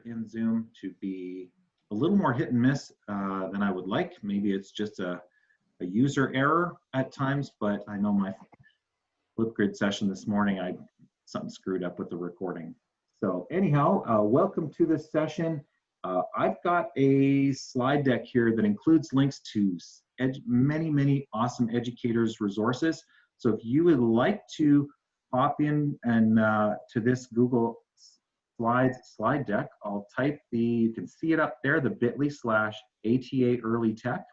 in Zoom to be a little more hit and miss than I would like. Maybe it's just a user error at times, but I know my Flipgrid session this morning, something screwed up with the recording. So anyhow, welcome to this session. I've got a slide deck here that includes links to many awesome educators' resources. So if you would like to hop in and to this Google Slides slide deck, I'll type you can see it up there, the bit.ly/ATA Early Tech.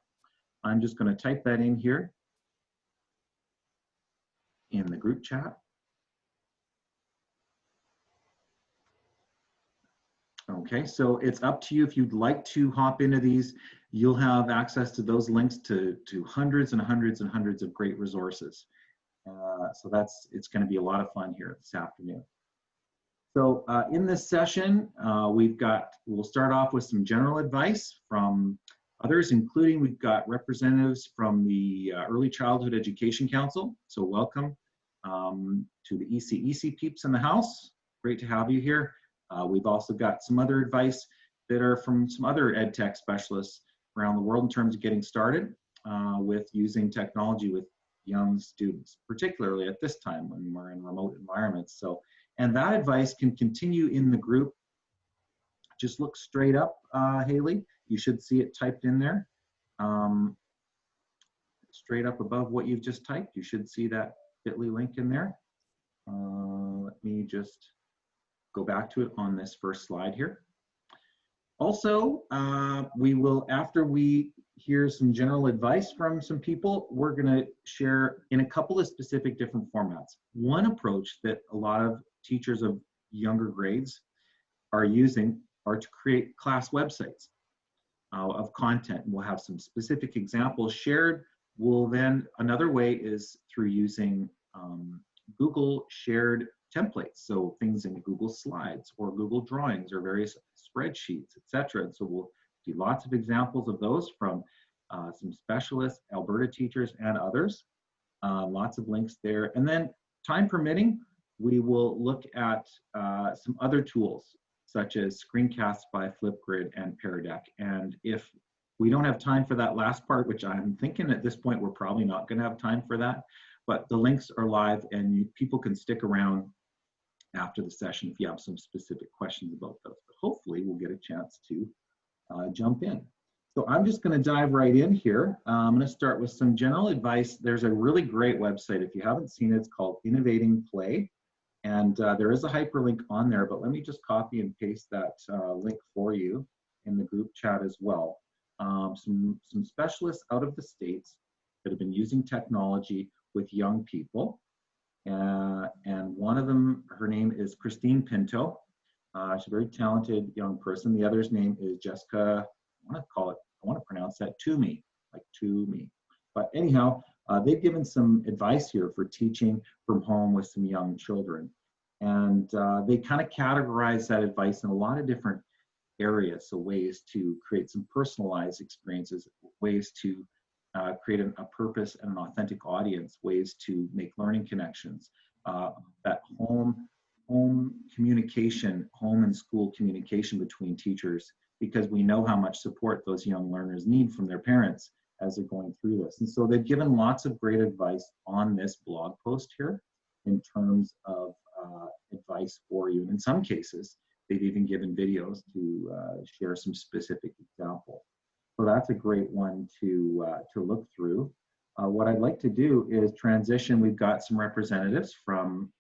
I'm just going to type that in here in the group chat. Okay, so it's up to you if you'd like to hop into these. You'll have access to those links to hundreds and hundreds and hundreds of great resources. So it's going to be a lot of fun here this afternoon. So in this session, we'll start off with some general advice from others, including we've got representatives from the Early Childhood Education Council. So welcome to the EC peeps in the house. Great to have you here. We've also got some other advice that are from some other ed tech specialists around the world in terms of getting started with using technology with young students, particularly at this time when we're in remote environments. So, and that advice can continue in the group. Just look straight up, Haley. You should see it typed in there. Straight up above what you've just typed, you should see that bit.ly link in there. Let me just go back to it on this first slide here. Also, we will, after we hear some general advice from some people, we're going to share in a couple of specific different formats. One approach that a lot of teachers of younger grades are using are to create class websites of content. We'll have some specific examples shared. Another way is through using Google shared templates, so things in Google Slides or Google Drawings or various spreadsheets, etc. And so we'll see lots of examples of those from some specialists, Alberta teachers, and others. Lots of links there. And then, time permitting, we will look at some other tools such as Screencastify, Flipgrid, and Paradek. And if we don't have time for that last part, which I'm thinking at this point we're probably not going to have time for that, but the links are live and people can stick around after the session if you have some specific questions about those. But hopefully we'll get a chance to jump in. So I'm just going to dive right in here. I'm going to start with some general advice. There's a really great website. If you haven't seen it, it's called Innovating Play. And there is a hyperlink on there, but let me just copy and paste that link for you in the group chat as well. Some specialists out of the States that have been using technology with young people. And one of them, her name is Christine Pinto. She's a very talented young person. The other's name is Jessica, I want to pronounce that Toomey, like Toomey. But anyhow, they've given some advice here for teaching from home with some young children. And they kind of categorize that advice in a lot of different areas. So ways to create some personalized experiences, ways to create a purpose and an authentic audience, ways to make learning connections, that home communication, home and school communication between teachers, because we know how much support those young learners need from their parents as they're going through this. And so they've given lots of great advice on this blog post here in terms of advice for you. And in some cases, they've even given videos to share some specific examples. So that's a great one to look through. What I'd like to do is transition. We've got some representatives from,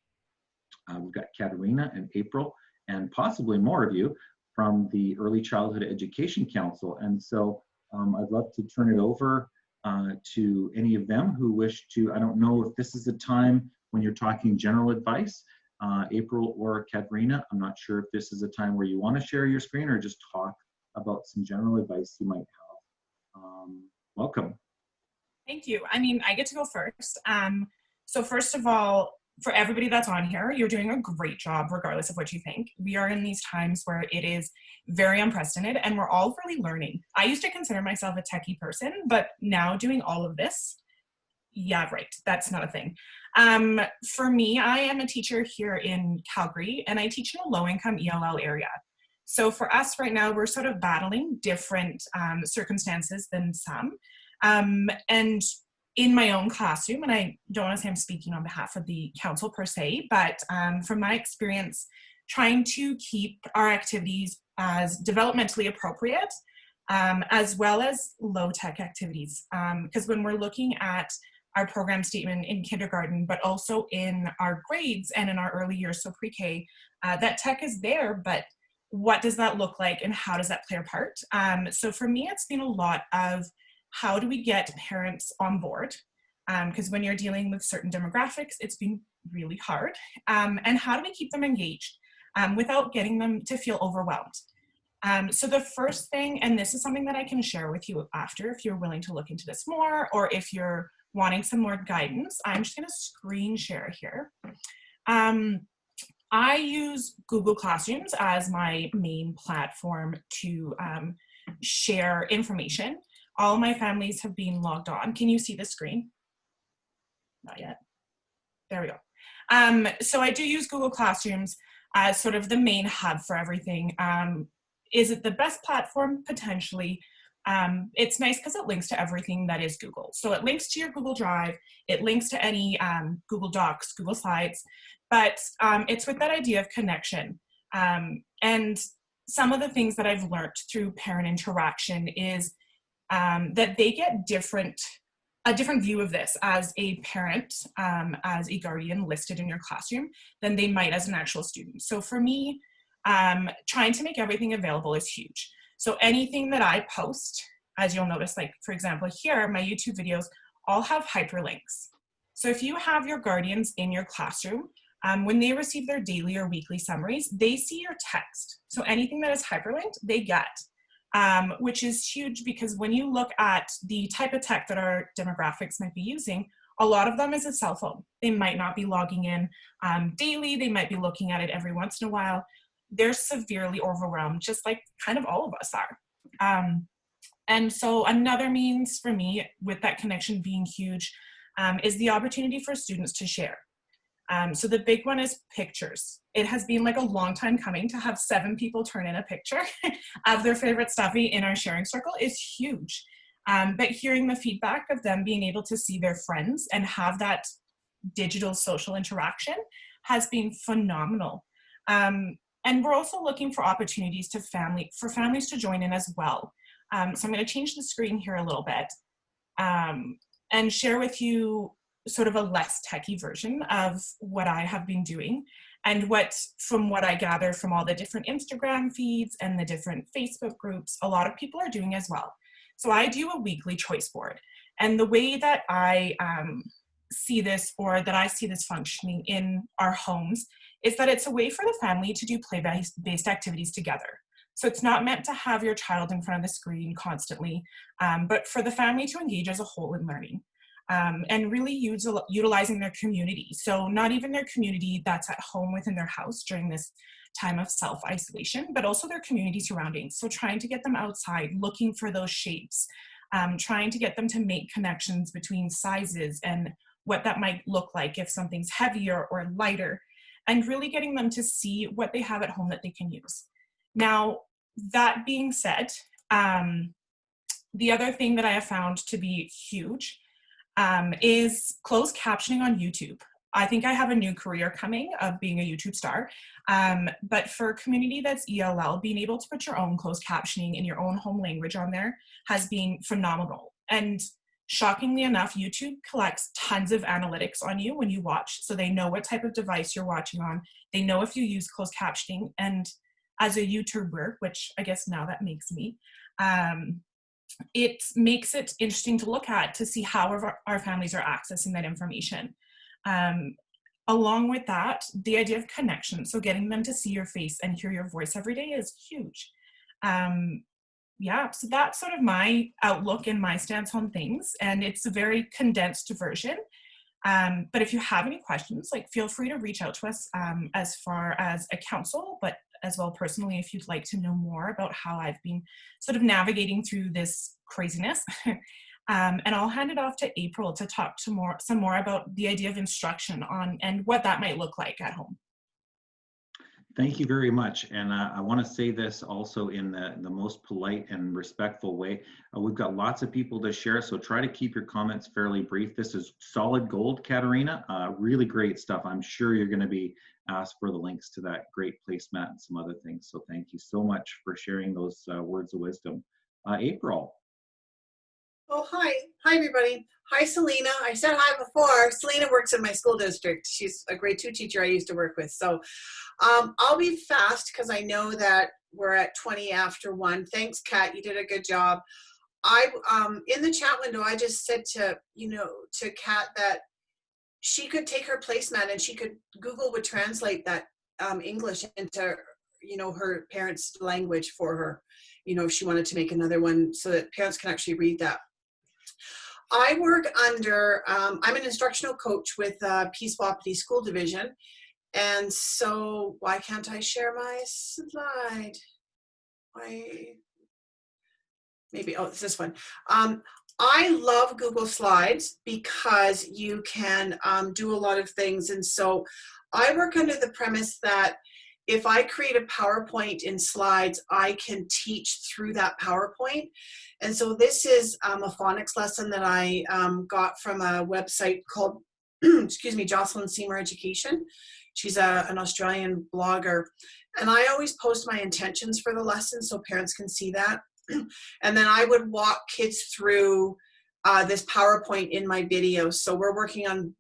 we've got Katerina and April, and possibly more of you from the Early Childhood Education Council. And so I'd love to turn it over to any of them who wish to. I don't know if this is a time when you're talking general advice, April or Katerina. I'm not sure if this is a time where you want to share your screen or just talk about some general advice you might have. Welcome. Thank you. I mean, I get to go first. So first of all, for everybody that's on here, you're doing a great job regardless of what you think. We are in these times where it is very unprecedented and we're all really learning. I used to consider myself a techie person, but now doing all of this, yeah, right, that's not a thing. For me, I am a teacher here in Calgary and I teach in a low-income ELL area. So for us right now, we're sort of battling different circumstances than some. And in my own classroom, and I don't want to say I'm speaking on behalf of the council per se, but from my experience, trying to keep our activities as developmentally appropriate, as well as low-tech activities. Because when we're looking at our program statement in kindergarten, but also in our grades and in our early years, so pre-K, that tech is there, but what does that look like and how does that play a part? So for me, it's been a lot of how do we get parents on board? Because when you're dealing with certain demographics, it's been really hard. And how do we keep them engaged without getting them to feel overwhelmed? So the first thing, and this is something that I can share with you after if you're willing to look into this more, or if you're wanting some more guidance, I'm just gonna screen share here. I use Google Classrooms as my main platform to share information. All my families have been logged on. Can you see the screen? Not yet. There we go. So I do use Google Classrooms as sort of the main hub for everything. Is it the best platform? Potentially. It's nice because it links to everything that is Google. So it links to your Google Drive, it links to any Google Docs, Google Slides, but it's with that idea of connection. And some of the things that I've learned through parent interaction is that they get a different view of this as a parent, as a guardian listed in your classroom than they might as an actual student. So for me, trying to make everything available is huge. So anything that I post, as you'll notice, like for example here, my YouTube videos all have hyperlinks. So if you have your guardians in your classroom, when they receive their daily or weekly summaries, they see your text. So anything that is hyperlinked, they get. Which is huge because when you look at the type of tech that our demographics might be using, a lot of them is a cell phone. They might not be logging in daily, they might be looking at it every once in a while. They're severely overwhelmed, just like kind of all of us are. And so another means for me with that connection being huge is the opportunity for students to share. So the big one is pictures. It has been like a long time coming to have 7 people turn in a picture of their favorite stuffy in our sharing circle is huge. But hearing the feedback of them being able to see their friends and have that digital social interaction has been phenomenal. And we're also looking for opportunities for families to join in as well. So I'm going to change the screen here a little bit and share with you sort of a less techie version of what I have been doing and from what I gather from all the different Instagram feeds and the different Facebook groups, a lot of people are doing as well. So I do a weekly choice board. And the way that I see this, or that I see this functioning in our homes, is that it's a way for the family to do play-based activities together. So it's not meant to have your child in front of the screen constantly, but for the family to engage as a whole in learning. And really utilizing their community. So not even their community that's at home within their house during this time of self-isolation, but also their community surroundings. So trying to get them outside, looking for those shapes, trying to get them to make connections between sizes and what that might look like if something's heavier or lighter, and really getting them to see what they have at home that they can use. Now, that being said, the other thing that I have found to be huge is closed captioning on YouTube. I think I have a new career coming of being a YouTube star, but for a community that's ELL, being able to put your own closed captioning in your own home language on there has been phenomenal. And shockingly enough, YouTube collects tons of analytics on you when you watch, so they know what type of device you're watching on. They know if you use closed captioning, and as a YouTuber, which I guess now that makes me, it makes it interesting to look at to see how our families are accessing that information. Along with that, the idea of connection, so getting them to see your face and hear your voice every day is huge. Yeah, so that's sort of my outlook and my stance on things, and it's a very condensed version. But if you have any questions, feel free to reach out to us as far as a council, but as well personally, if you'd like to know more about how I've been sort of navigating through this craziness. And I'll hand it off to April to talk some more about the idea of instruction and what that might look like at home. Thank you very much. And I want to say this also in the most polite and respectful way. We've got lots of people to share, so try to keep your comments fairly brief. This is solid gold, Katerina. Really great stuff. I'm sure you're going to be asked for the links to that great placemat and some other things. So thank you so much for sharing those words of wisdom. April. Oh, hi. Hi, everybody. Hi, Selena. I said hi before. Selena works in my school district. She's a grade 2 teacher I used to work with. So I'll be fast because I know that we're at 20 after 1. Thanks, Kat. You did a good job. In the chat window, I just said to Kat that she could take her placemat and Google would translate that English into, her parents' language for her, if she wanted to make another one so that parents can actually read that. I work under, I'm an instructional coach with Peace Wapiti School Division. And so why can't I share my slide? It's this one. I love Google Slides because you can do a lot of things. And so I work under the premise that if I create a PowerPoint in slides, I can teach through that PowerPoint. And so this is a phonics lesson that I got from a website called, Jocelyn Seymour Education. She's an Australian blogger. And I always post my intentions for the lesson so parents can see that. And then I would walk kids through this PowerPoint in my videos. So we're working on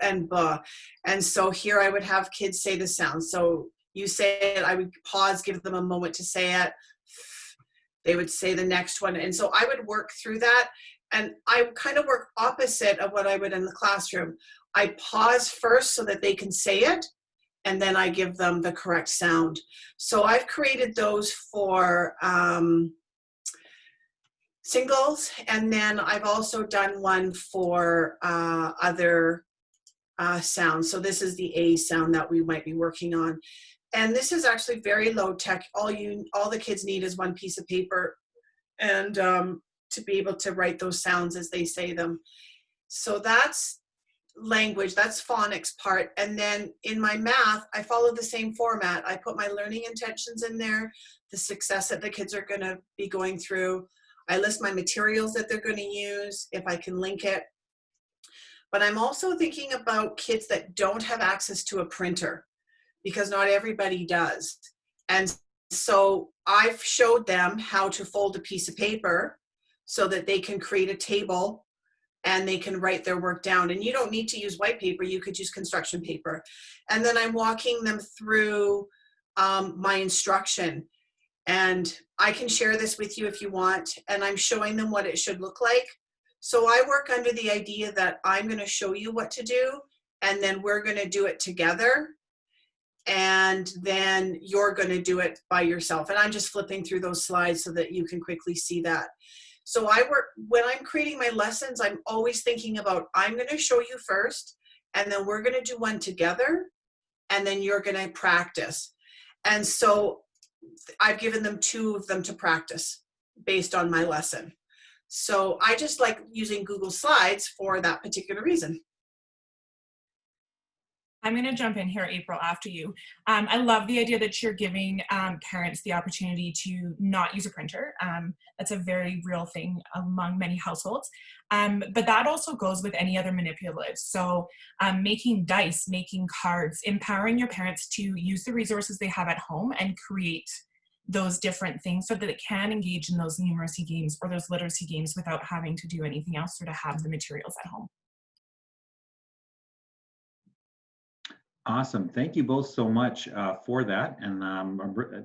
and buh. And so here I would have kids say the sound. So you say it, I would pause, give them a moment to say it. They would say the next one. And so I would work through that. And I kind of work opposite of what I would in the classroom. I pause first so that they can say it, and then I give them the correct sound. So I've created those for singles, and then I've also done one for other sounds. So this is the A sound that we might be working on. And this is actually very low tech. All the kids need is one piece of paper and to be able to write those sounds as they say them. So that's language, that's phonics part. And then in my math, I follow the same format. I put my learning intentions in there, the success that the kids are going to be going through. I list my materials that they're going to use, if I can link it. But I'm also thinking about kids that don't have access to a printer, because not everybody does. And so I've showed them how to fold a piece of paper so that they can create a table and they can write their work down. And you don't need to use white paper, you could use construction paper. And then I'm walking them through my instruction. And I can share this with you if you want. And I'm showing them what it should look like. So I work under the idea that I'm going to show you what to do, and then we're going to do it together. And then you're going to do it by yourself. And I'm just flipping through those slides so that you can quickly see that. So when I'm creating my lessons, I'm always thinking about, I'm going to show you first, and then we're going to do one together, and then you're going to practice. And so I've given them 2 of them to practice based on my lesson. So I just like using Google Slides for that particular reason. I'm going to jump in here, April, after you. I love the idea that you're giving parents the opportunity to not use a printer. That's a very real thing among many households. But that also goes with any other manipulatives. So making dice, making cards, empowering your parents to use the resources they have at home and create those different things so that it can engage in those numeracy games or those literacy games without having to do anything else or to have the materials at home. Awesome. Thank you both so much for that. And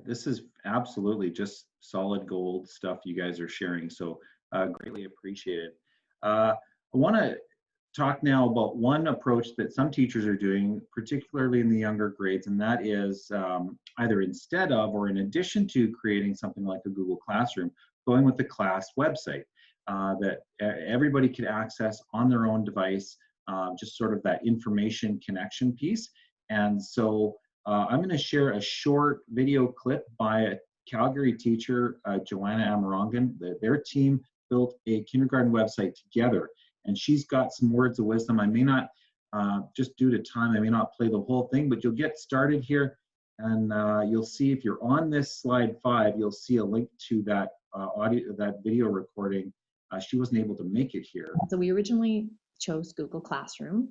this is absolutely just solid gold stuff you guys are sharing. So greatly appreciated. I want to talk now about one approach that some teachers are doing, particularly in the younger grades, and that is either instead of or in addition to creating something like a Google Classroom, going with the class website that everybody could access on their own device, just sort of that information connection piece. And so I'm going to share a short video clip by a Calgary teacher, Joanna Amarongan. Their team built a kindergarten website together, and she's got some words of wisdom. I may not, just due to time, I may not play the whole thing, but you'll get started here. And you'll see if you're on this slide 5, you'll see a link to that that video recording. She wasn't able to make it here. So we originally chose Google Classroom.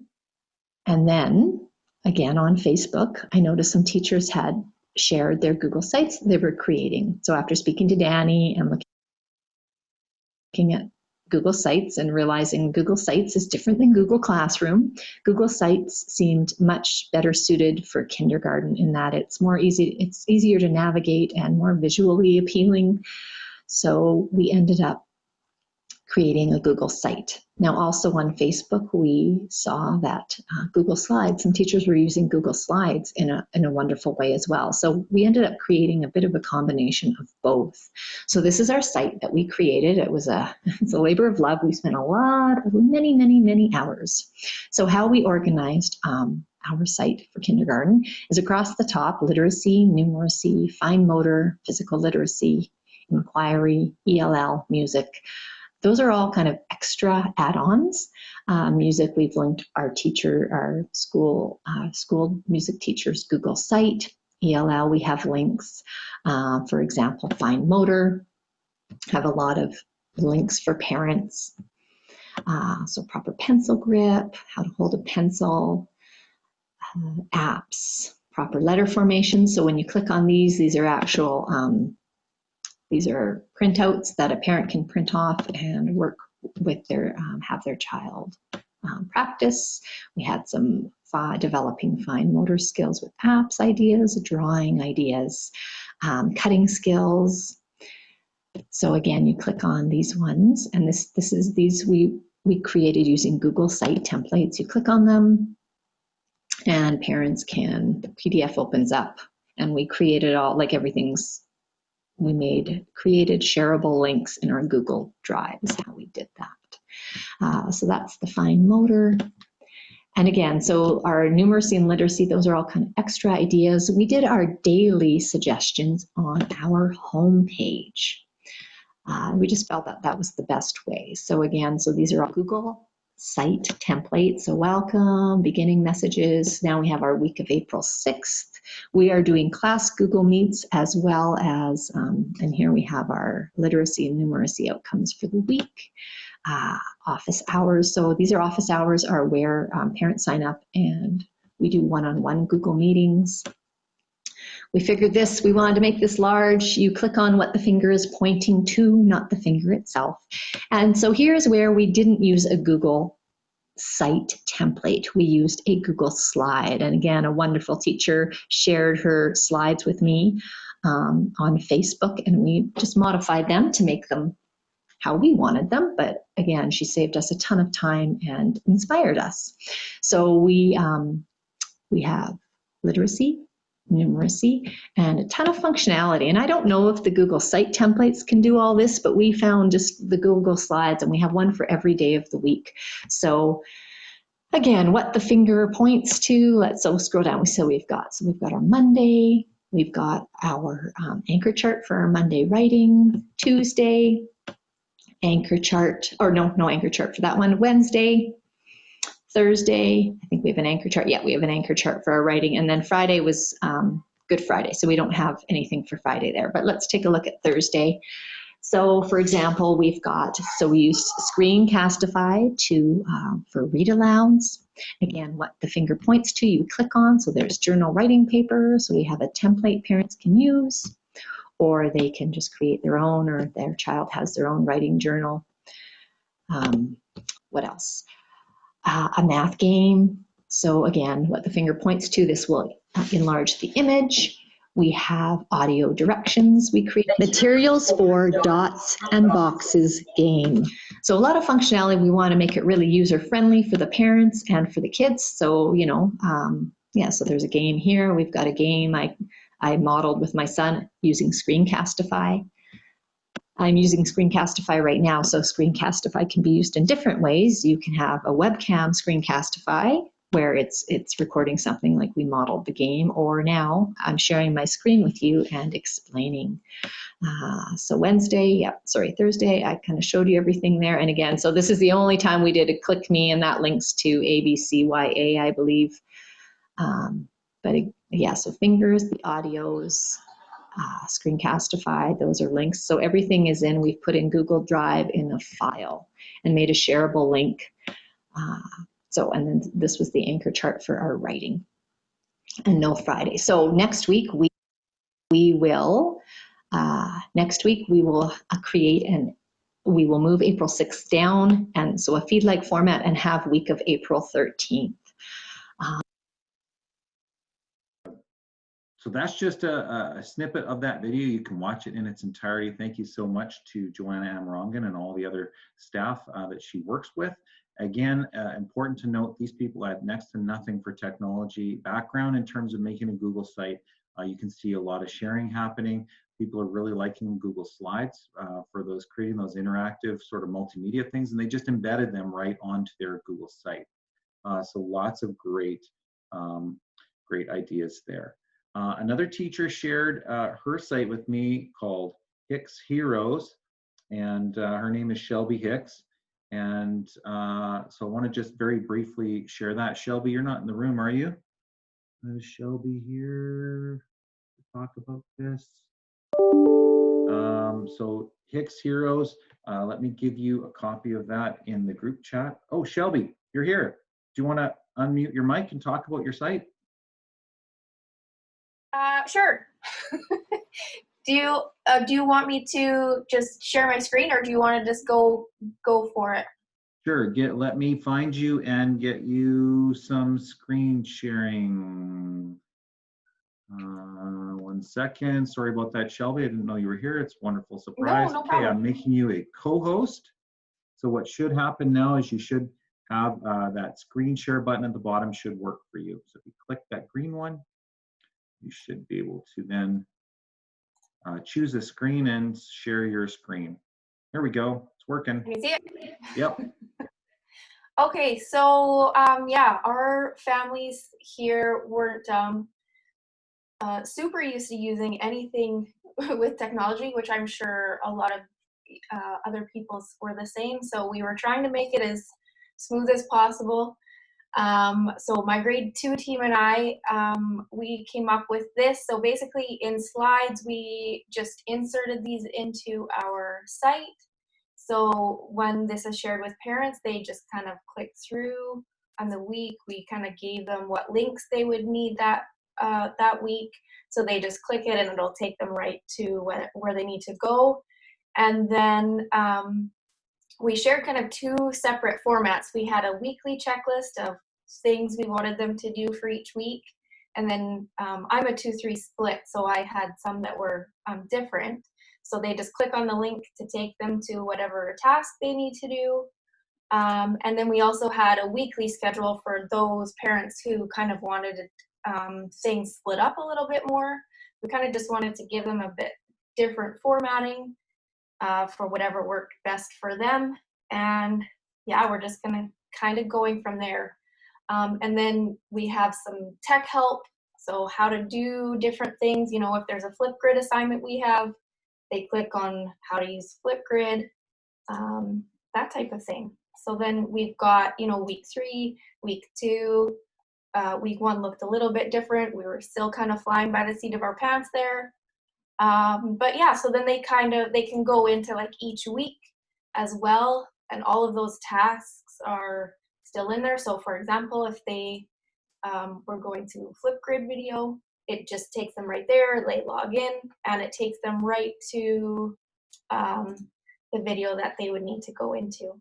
And then again on Facebook, I noticed some teachers had shared their Google Sites they were creating. So after speaking to Danny and looking at Google Sites and realizing Google Sites is different than Google Classroom, Google Sites seemed much better suited for kindergarten in that it's easier to navigate and more visually appealing. So we ended up creating a Google site. Now also on Facebook, we saw that Google Slides, some teachers were using Google Slides in a wonderful way as well. So we ended up creating a bit of a combination of both. So this is our site that we created. It's a labor of love. We spent many hours. So how we organized our site for kindergarten is across the top: literacy, numeracy, fine motor, physical literacy, inquiry, ELL, music. Those are all kind of extra add-ons. Music, we've linked our school music teacher's Google site. ELL, we have links. For example, fine motor, have a lot of links for parents. So proper pencil grip, how to hold a pencil, apps, proper letter formation. So when you click on these are actual these are printouts that a parent can print off and work with have their child practice. We had some developing fine motor skills with apps ideas, drawing ideas, cutting skills. So again, you click on these ones, and these we created using Google Site templates. You click on them, and parents the PDF opens up, and we created all, like everything's. We created shareable links in our Google Drive is how we did that. So that's the fine motor. And again, so our numeracy and literacy, those are all kind of extra ideas. We did our daily suggestions on our homepage. We just felt that that was the best way. So again, so these are all Google Site templates. So welcome, beginning messages. Now we have our week of April 6th. We are doing class Google Meets as well as, and here we have our literacy and numeracy outcomes for the week. Office hours. So these are office hours are where parents sign up and we do one-on-one Google meetings. We figured we wanted to make this large. You click on what the finger is pointing to, not the finger itself. And so here's where we didn't use a Google Site template. We used a Google slide. And again, a wonderful teacher shared her slides with me on Facebook, and we just modified them to make them how we wanted them. But again, she saved us a ton of time and inspired us. So we have literacy, numeracy, and a ton of functionality. And I don't know if the Google Site templates can do all this, but we found just the Google Slides, and we have one for every day of the week. So again, what the finger points to, let's scroll down. We've got our Monday, we've got our anchor chart for our Monday writing, Tuesday, anchor chart, or no anchor chart for that one, Wednesday, Thursday, I think we have an anchor chart. Yeah, we have an anchor chart for our writing. And then Friday was Good Friday, so we don't have anything for Friday there. But let's take a look at Thursday. So for example, we used screencastify for read alouds. Again, what the finger points to, you click on. So there's journal writing paper. So we have a template parents can use, or they can just create their own, or their child has their own writing journal. What else? A math game. So again, what the finger points to, this will enlarge the image. We have audio directions. We create materials for dots and boxes game. So a lot of functionality. We want to make it really user-friendly for the parents and for the kids. So, so there's a game here. We've got a game I modeled with my son using Screencastify. I'm using Screencastify right now, so Screencastify can be used in different ways. You can have a webcam Screencastify where it's recording something like we modeled the game, or now I'm sharing my screen with you and explaining. So Thursday, I kind of showed you everything there. And again, so this is the only time we did a click me, and that links to ABCYA, I believe. yeah, so Fingers, the audios, Screencastify, those are links. So everything is in, we've put in Google Drive in a file and made a shareable link. And then this was the anchor chart for our writing, and no Friday. So next week we will create we will move April 6th down, and so a feed-like format, and have week of April 13th. So that's just a snippet of that video. You can watch it in its entirety. Thank you so much to Joanna Amarangan and all the other staff that she works with. Again, important to note, these people had next to nothing for technology background in terms of making a Google site. You can see a lot of sharing happening. People are really liking Google Slides for creating those interactive sort of multimedia things, and they just embedded them right onto their Google site. So lots of great ideas there. Another teacher shared her site with me called Hicks Heroes, and her name is Shelby Hicks. And so I want to just very briefly share that. Shelby, you're not in the room, are you? Is Shelby here to talk about this? So Hicks Heroes, let me give you a copy of that in the group chat. Oh, Shelby, you're here. Do you want to unmute your mic and talk about your site? Sure. Do you want me to just share my screen, or do you want to just go for it? Sure. Let me find you and get you some screen sharing. 1 second. Sorry about that, Shelby. I didn't know you were here. It's a wonderful surprise. No Okay, problem. I'm making you a co-host. So what should happen now is you should have that screen share button at the bottom should work for you. So if you click that green one, you should be able to then choose a screen and share your screen. There we go. It's working. Can you see it? Yep. Okay, so yeah, our families here weren't super used to using anything with technology, which I'm sure a lot of other people were the same. So we were trying to make it as smooth as possible. So my grade 2 team and I, we came up with this. So basically in slides, we just inserted these into our site. So when this is shared with parents, they just kind of click through on the week. We kind of gave them what links they would need that week. So they just click it and it'll take them right to where they need to go. And then we shared kind of 2 separate formats. We had a weekly checklist of things we wanted them to do for each week. And then I'm a 2-3 split, so I had some that were different. So they just click on the link to take them to whatever task they need to do. And then we also had a weekly schedule for those parents who kind of wanted things split up a little bit more. We kind of just wanted to give them a bit different formatting for whatever worked best for them. And yeah, we're just gonna kind of going from there. And then we have some tech help. So how to do different things, you know, if there's a Flipgrid assignment we have, they click on how to use Flipgrid, that type of thing. So then we've got, you know, week 3, week 2, week 1 looked a little bit different. We were still kind of flying by the seat of our pants there. But yeah, so then they can go into like each week as well. And all of those tasks are still in there. So for example, if they were going to Flipgrid video, it just takes them right there, they log in, and it takes them right to the video that they would need to go into.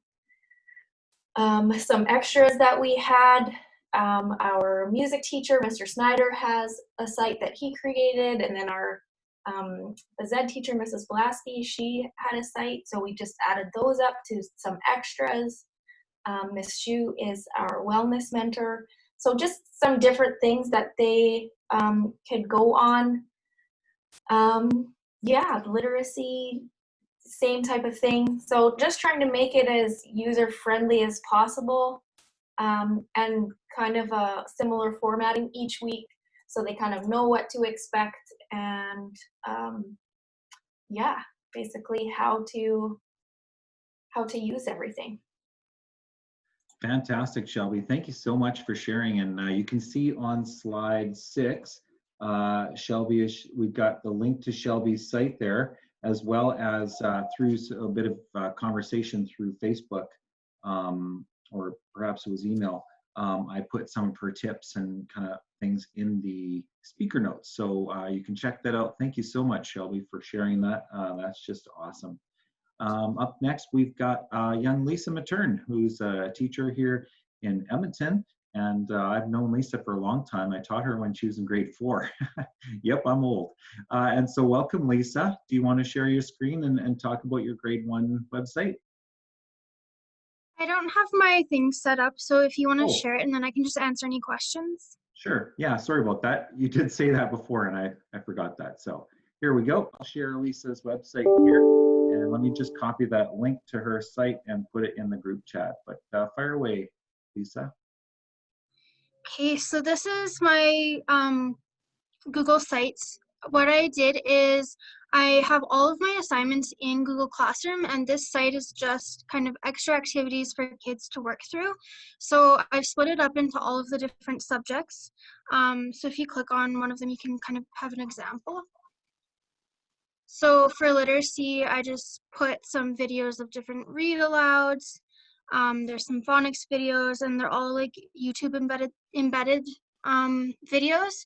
Some extras that we had, our music teacher, Mr. Snyder, has a site that he created, and then our the Z teacher, Mrs. Blasky, she had a site, so we just added those up to some extras. Miss Shu is our wellness mentor. So just some different things that they could go on. Yeah, literacy, same type of thing. So just trying to make it as user-friendly as possible, and kind of a similar formatting each week so they kind of know what to expect, and yeah, basically how to use everything. Fantastic, Shelby. Thank you so much for sharing. And you can see on slide 6, Shelby, we've got the link to Shelby's site there, as well as through a bit of conversation through Facebook, or perhaps it was email. I put some of her tips and kind of things in the speaker notes. So you can check that out. Thank you so much, Shelby, for sharing that. That's just awesome. Up next, we've got young Lisa Matern, who's a teacher here in Edmonton. And I've known Lisa for a long time. I taught her when she was in grade 4. Yep, I'm old. And so welcome, Lisa. Do you want to share your screen and talk about your grade 1 website? I don't have my thing set up, so if you want to Oh. share it, and then I can just answer any questions. Sure. Yeah, sorry about that. You did say that before, and I forgot that. So here we go. I'll share Lisa's website here. And let me just copy that link to her site and put it in the group chat. But fire away, Lisa. Okay, so this is my Google Sites. What I did is I have all of my assignments in Google Classroom, and this site is just kind of extra activities for kids to work through. So I've split it up into all of the different subjects. So if you click on one of them, you can kind of have an example. So for literacy, I just put some videos of different read alouds. There's some phonics videos, and they're all like YouTube embedded videos.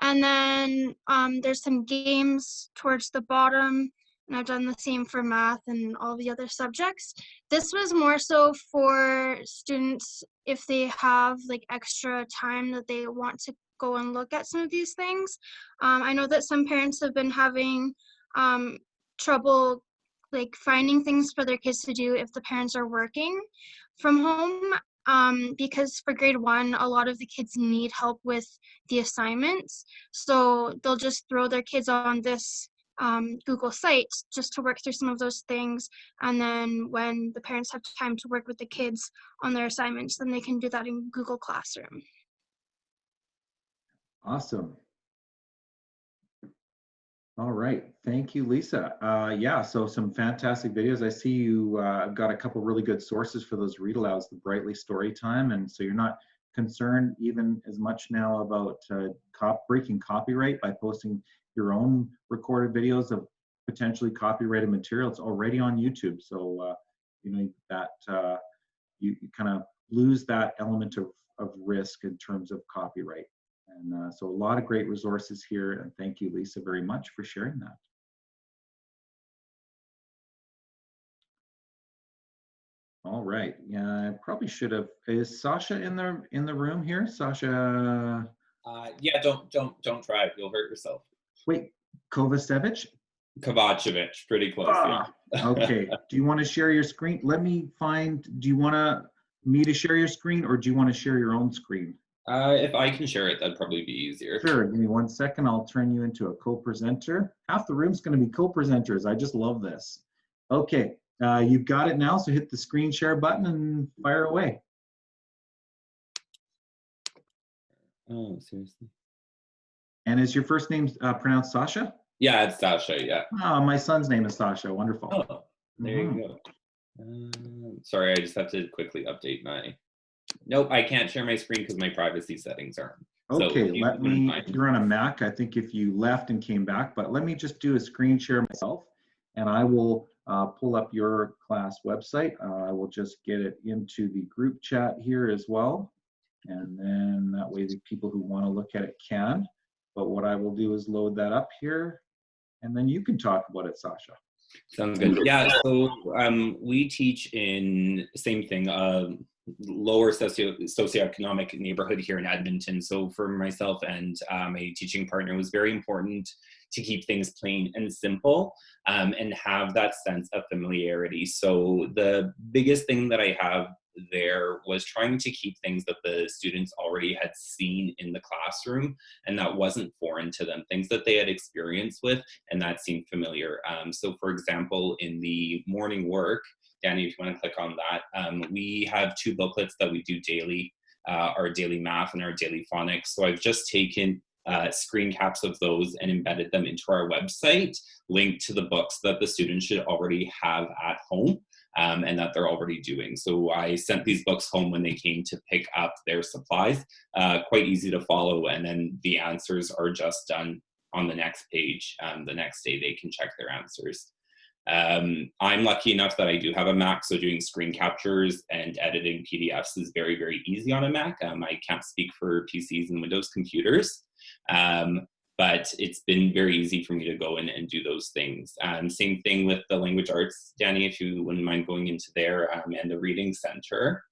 And then there's some games towards the bottom, and I've done the same for math and all the other subjects. This was more so for students if they have like extra time that they want to go and look at some of these things. I know that some parents have been having trouble like finding things for their kids to do if the parents are working from home, because for grade 1, a lot of the kids need help with the assignments. So they'll just throw their kids on this Google site just to work through some of those things. And then when the parents have time to work with the kids on their assignments, then they can do that in Google Classroom. Awesome. All right, thank you, Lisa. Yeah, so some fantastic videos. I see you got a couple really good sources for those read alouds, the Brightly story time, and so you're not concerned even as much now about breaking copyright by posting your own recorded videos of potentially copyrighted material. It's already on YouTube, so you know that you kind of lose that element of risk in terms of copyright. And so a lot of great resources here, and thank you, Lisa, very much for sharing that. All right, yeah, I probably should have. Is Sasha in the room here? Sasha. Yeah, don't try. You'll hurt yourself. Wait, Kovacevic? Kovacevic, pretty close. Yeah. Okay. Do you want to share your screen? Let me find. Do you want me to share your screen, or do you want to share your own screen? If I can share it, that'd probably be easier. Sure, give me 1 second. I'll turn you into a co-presenter. Half the room's going to be co-presenters. I just love this. Okay, you've got it now, so hit the screen share button and fire away. Oh, seriously? And is your first name pronounced Sasha? Yeah, it's Sasha, yeah. Oh, my son's name is Sasha. Wonderful. Oh, there you go. Sorry, I just have to quickly update my... Nope, I can't share my screen because my privacy settings aren't. Okay, so if you're on a Mac, I think if you left and came back, but let me just do a screen share myself, and I will pull up your class website. I will just get it into the group chat here as well, and then that way the people who want to look at it can. But what I will do is load that up here, and then you can talk about it, Sasha. Sounds good. Yeah, so we teach in same thing, lower socioeconomic neighborhood here in Edmonton. So for myself and my teaching partner, it was very important to keep things plain and simple and have that sense of familiarity. So the biggest thing that I have there was trying to keep things that the students already had seen in the classroom and that wasn't foreign to them, things that they had experience with and that seemed familiar. So for example, in the morning work, Danny, if you want to click on that, we have 2 booklets that we do daily, our daily math and our daily phonics. So I've just taken screen caps of those and embedded them into our website, linked to the books that the students should already have at home. and that they're already doing. So I sent these books home when they came to pick up their supplies, quite easy to follow, and then the answers are just done on the next page. The next day they can check their answers. I'm lucky enough that I do have a Mac, so doing screen captures and editing PDFs is very, very easy on a Mac. I can't speak for PCs and Windows computers, but it's been very easy for me to go in and do those things. Same thing with the language arts, Danny, if you wouldn't mind going into there, and the reading center.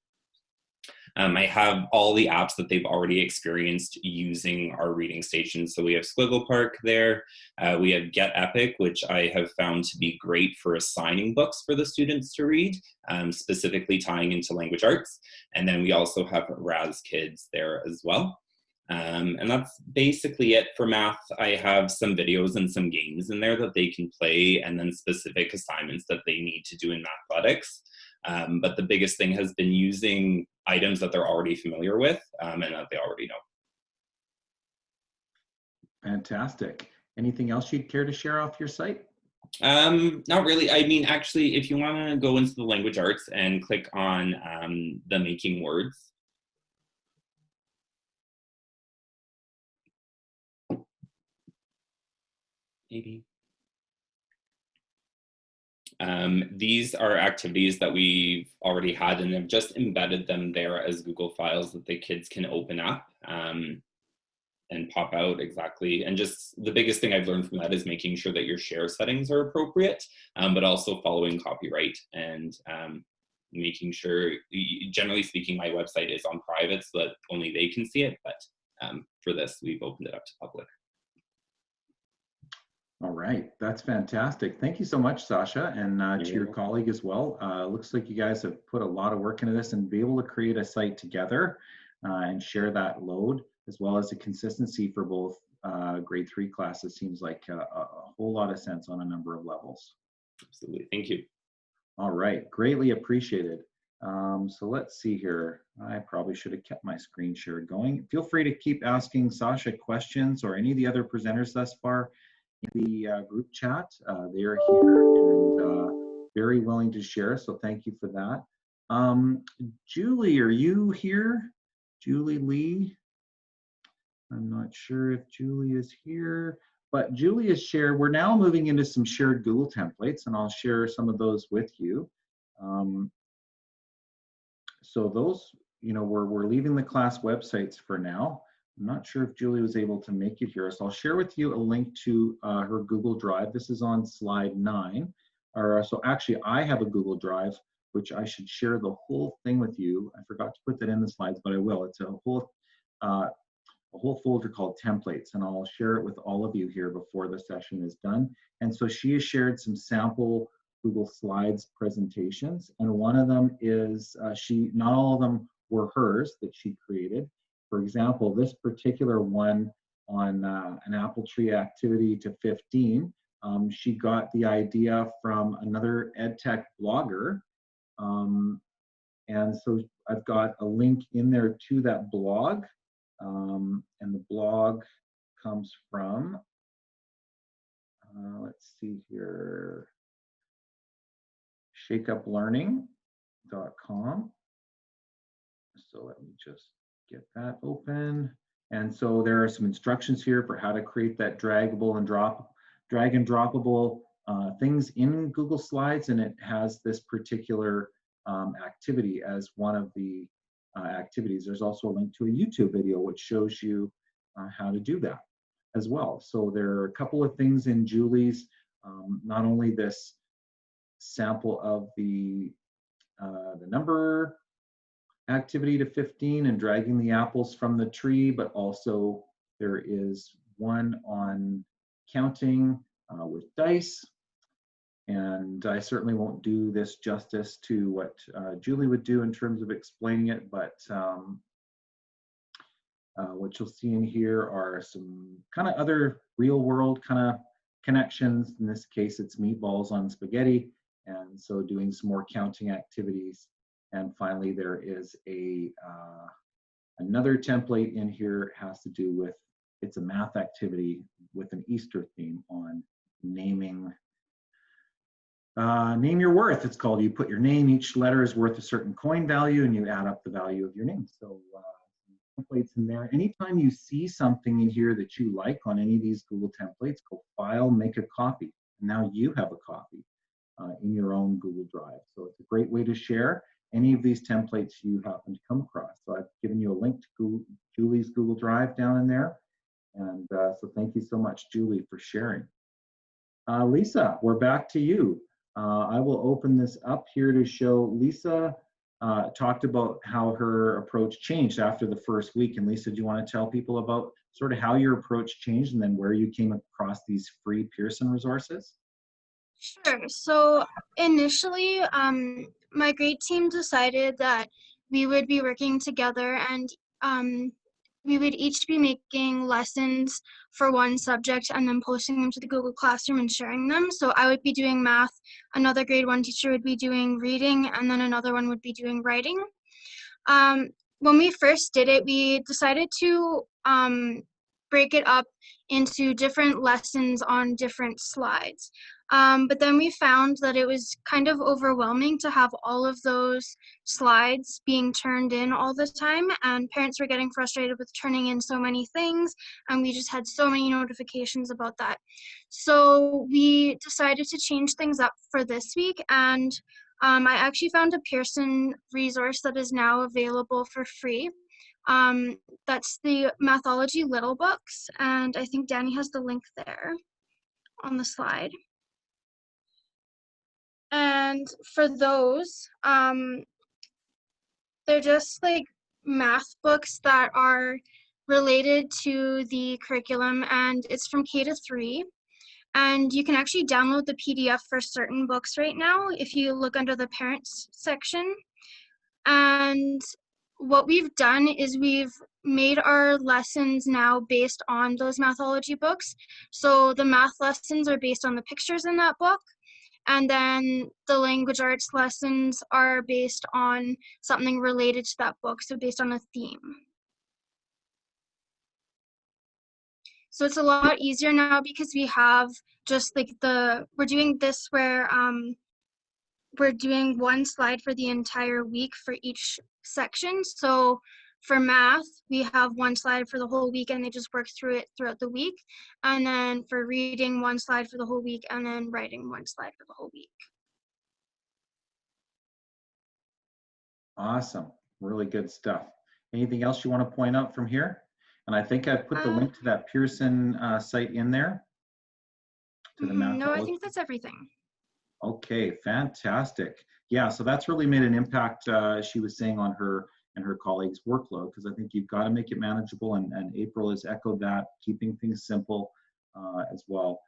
I have all the apps that they've already experienced using our reading stations. So we have Squiggle Park there. We have Get Epic, which I have found to be great for assigning books for the students to read, specifically tying into language arts. And then we also have Raz Kids there as well. And that's basically it for math. I have some videos and some games in there that they can play, and then specific assignments that they need to do in athletics. But the biggest thing has been using items that they're already familiar with, and that they already know. Fantastic. Anything else you'd care to share off your site? Not really. I mean, actually, if you want to go into the language arts and click on the making words. Maybe. These are activities that we've already had and have just embedded them there as Google files that the kids can open up and pop out exactly. And just the biggest thing I've learned from that is making sure that your share settings are appropriate, but also following copyright and making sure, generally speaking, my website is on private so that only they can see it. But for this, we've opened it up to public. All right, that's fantastic. Thank you so much, Sasha, and to your colleague as well. Looks like you guys have put a lot of work into this, and be able to create a site together and share that load, as well as the consistency for both grade 3 classes seems like a whole lot of sense on a number of levels. Absolutely, thank you. All right, greatly appreciated. So let's see here. I probably should have kept my screen share going. Feel free to keep asking Sasha questions or any of the other presenters thus far in the group chat. They are here and very willing to share, so thank you for that. Julie, are you here? Julie Lee? I'm not sure if Julie is here, but Julie has shared. We're now moving into some shared Google templates, and I'll share some of those with you. So those, we're leaving the class websites for now. I'm not sure if Julie was able to make it here, so I'll share with you a link to her Google Drive. This is on slide 9. So actually, I have a Google Drive, which I should share the whole thing with you. I forgot to put that in the slides, but I will. It's a whole folder called templates, and I'll share it with all of you here before the session is done. And so she has shared some sample Google Slides presentations, and one of them is, not all of them were hers that she created. For example, this particular one on an apple tree activity to 15, she got the idea from another EdTech blogger. And so I've got a link in there to that blog. And the blog comes from, let's see here, shakeuplearning.com. So let me just get that open. And so there are some instructions here for how to create that drag and droppable things in Google Slides, and it has this particular activity as one of the activities. There's also a link to a YouTube video which shows you how to do that as well. So there are a couple of things in Julie's, not only this sample of the number activity to 15 and dragging the apples from the tree, but also there is one on counting with dice. And I certainly won't do this justice to what Julie would do in terms of explaining it, but what you'll see in here are some kind of other real world kind of connections. In this case, it's meatballs on spaghetti. And so doing some more counting activities. And finally, there is another template in here. It has to do with, it's a math activity with an Easter theme on naming Name your worth, it's called. You put your name, each letter is worth a certain coin value, and you add up the value of your name. So templates in there. Anytime you see something in here that you like on any of these Google templates, go File, make a copy. And now you have a copy in your own Google Drive. So it's a great way to share any of these templates you happen to come across. So I've given you a link to Julie's Google Drive down in there. And so thank you so much, Julie, for sharing. Lisa, we're back to you. I will open this up here to show Lisa talked about how her approach changed after the first week. And Lisa, do you want to tell people about sort of how your approach changed and then where you came across these free Pearson resources? Sure. So initially, my grade team decided that we would be working together, and we would each be making lessons for one subject and then posting them to the Google Classroom and sharing them. So I would be doing math, another grade 1 teacher would be doing reading, and then another one would be doing writing. When we first did it, we decided to break it up into different lessons on different slides. But then we found that it was kind of overwhelming to have all of those slides being turned in all the time, and parents were getting frustrated with turning in so many things, and we just had so many notifications about that. So we decided to change things up for this week, and I actually found a Pearson resource that is now available for free. That's the Mathology Little Books, and I think Danny has the link there on the slide. And for those, they're just like math books that are related to the curriculum, and it's from K to 3. And you can actually download the PDF for certain books right now if you look under the parents section. And what we've done is we've made our lessons now based on those Mathology books. So the math lessons are based on the pictures in that book. And then the language arts lessons are based on something related to that book, so based on a theme. So it's a lot easier now because we have just like we're doing this where we're doing one slide for the entire week for each section. So for math, we have one slide for the whole week and they just work through it throughout the week. And then for reading, one slide for the whole week, and then writing one slide for the whole week. Awesome, really good stuff. Anything else you want to point out from here? And I think I've put the link to that Pearson site in there. To the no, I think that's everything. Okay, fantastic. Yeah, so that's really made an impact, she was saying, on her and her colleagues' workload, because I think you've got to make it manageable, and April has echoed that, keeping things simple as well.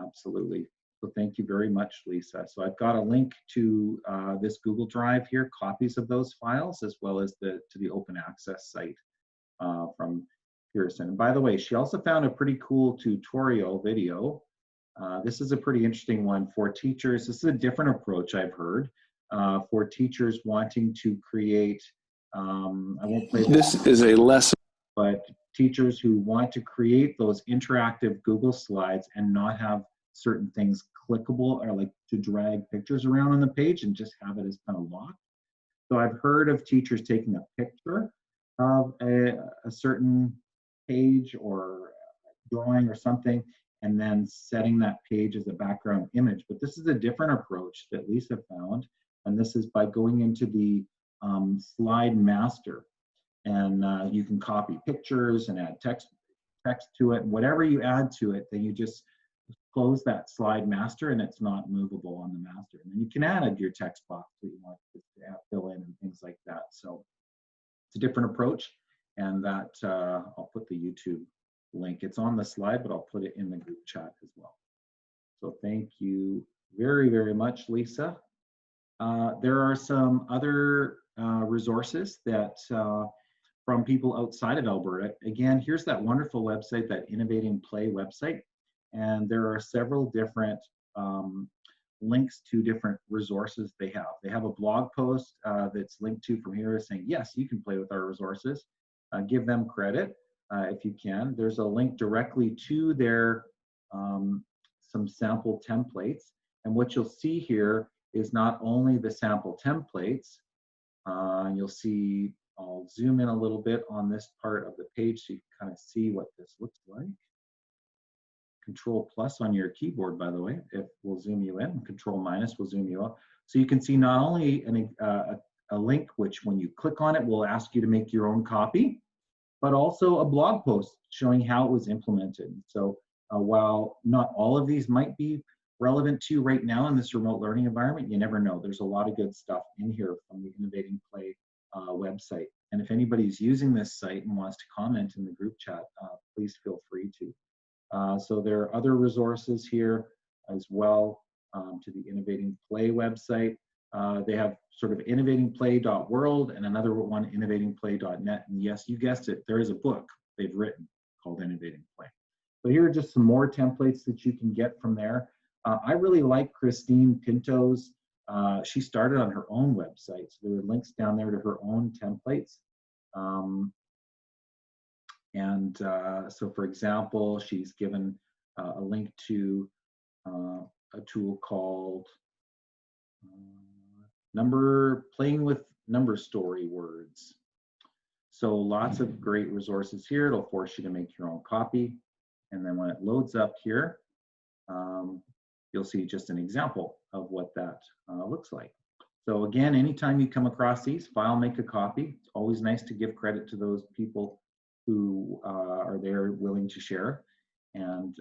Absolutely. So thank you very much, Lisa. So I've got a link to this Google Drive here, copies of those files, as well as to the open access site from Pearson. And by the way, she also found a pretty cool tutorial video. This is a pretty interesting one for teachers. This is a different approach I've heard for teachers wanting to create, I won't play this is a lesson, but teachers who want to create those interactive Google slides and not have certain things clickable, or like to drag pictures around on the page and just have it as kind of locked. So I've heard of teachers taking a picture of a certain page or drawing or something, and then setting that page as a background image. But this is a different approach that Lisa found, and this is by going into the slide master, and you can copy pictures and add text to it. Whatever you add to it, then you just close that slide master and it's not movable on the master. And then you can add your text box that you want to fill in and things like that. So it's a different approach, and that I'll put the YouTube link. It's on the slide, but I'll put it in the group chat as well. So thank you very, very much, Lisa. There are some other resources that from people outside of Alberta. Again, here's that wonderful website, that Innovating Play website. And there are several different links to different resources they have. They have a blog post that's linked to from here saying, yes, you can play with our resources. Give them credit if you can. There's a link directly to their some sample templates. And what you'll see here is not only the sample templates, and you'll see, I'll zoom in a little bit on this part of the page so you can kind of see what this looks like. Control plus on your keyboard, by the way, if we'll zoom you in. Control minus will zoom you up. So you can see not only a link, which when you click on it will ask you to make your own copy, but also a blog post showing how it was implemented. So while not all of these might be relevant to you right now in this remote learning environment, you never know. There's a lot of good stuff in here from the Innovating Play website. And if anybody's using this site and wants to comment in the group chat, please feel free to. So there are other resources here as well to the Innovating Play website. They have sort of innovatingplay.world and another one, innovatingplay.net. And yes, you guessed it, there is a book they've written called Innovating Play. So here are just some more templates that you can get from there. I really like Christine Pinto's. She started on her own website, so there are links down there to her own templates. So for example, she's given a link to a tool called Playing with Number Story Words. So lots of great resources here. It'll force you to make your own copy. And then when it loads up here, you'll see just an example of what that looks like. So again, anytime you come across these, file, make a copy. It's always nice to give credit to those people who are there willing to share. And